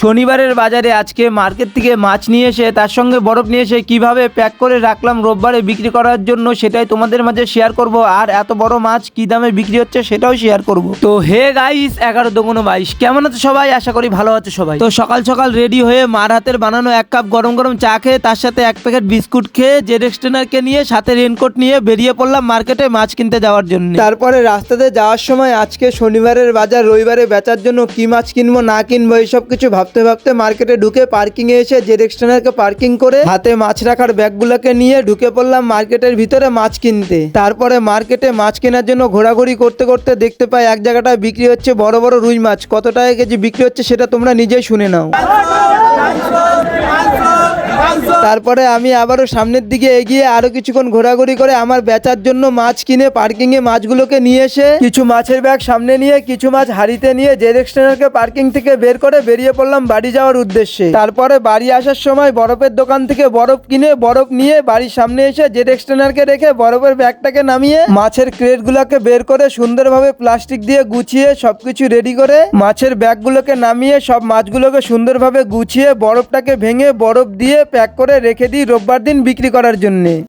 শনিবারের বাজারে আজকে মার্কেট থেকে মাছ নিয়ে এসে তার সঙ্গে বরফ নিয়ে এসে কিভাবে প্যাক করে রাখলাম রোববারে বিক্রি করার জন্য সেটাই তোমাদের মাঝে শেয়ার করব। আর এত বড় মাছ কি দামে বিক্রি হচ্ছে সেটাও শেয়ার করব। তো হে গাইস 11×22 কেমন আছো সবাই? আশা করি ভালো আছো সবাই। তো সকাল সকাল রেডি হয়ে মার হাতের বানানো 1 কাপ গরম গরম চা খেয়ে তার সাথে 1 প্যাকেট বিস্কুট খেয়ে জেডএক্স ট্রেনারকে নিয়ে সাথে রেনকোট নিয়ে বেরিয়ে পড়লাম মার্কেটে মাছ কিনতে যাওয়ার জন্য। তারপরে রাস্তাতে যাওয়ার সময় আজকে শনিবারের বাজার রবিবারে বেচার জন্য কি মাছ কিনবো না কিনবো এইসব কিছু ভাবতে ভাবতে মার্কেটে ঢুকে পার্কিং এ এসে জেডএক্স ট্রেনারকে পার্কিং করে হাতে মাছ রাখার ব্যাগগুলোকে নিয়ে ঢুকে পড়লাম মার্কেটের ভিতরে মাছ কিনতে। তারপরে মার্কেটে মাছ কেনার জন্য ঘোরাঘুরি করতে করতে দেখতে পাই এক জায়গাটায় বিক্রি হচ্ছে বড় বড় রুই মাছ। কত টাকা কেজি বিক্রি হচ্ছে সেটা তোমরা নিজেই শুনে নাও। তারপরে আমি আবারও সামনের দিকে এগিয়ে আরো কিছুক্ষণ ঘোরাঘুরি করে আমার বেচার জন্য মাছ কিনে পার্কিং এ মাছগুলোকে নিয়ে এসে কিছু মাছের ব্যাগ সামনে নিয়ে কিছু মাছ হাড়িতে নিয়ে জেডএক্স ট্রেনারকে পার্কিং থেকে বের করে বেরিয়ে পড়লাম বাড়ি যাওয়ার উদ্দেশ্যে। তারপরে বাড়ি আসার সময় বরফের দোকান থেকে বরফ কিনে বরফ নিয়ে বাড়ির সামনে এসে জেডএক্স ট্রেনারকে রেখে বরফের ব্যাগটাকে নামিয়ে মাছের ক্রেটগুলোকে বের করে সুন্দরভাবে প্লাস্টিক দিয়ে গুছিয়ে সবকিছু রেডি করে মাছের ব্যাগগুলোকে নামিয়ে সব মাছগুলোকে সুন্দরভাবে গুছিয়ে বরফটাকে ভেঙে বরফ দিয়ে প্যাক করে রেখে দিই রোববার দিন বিক্রি করার জন্য।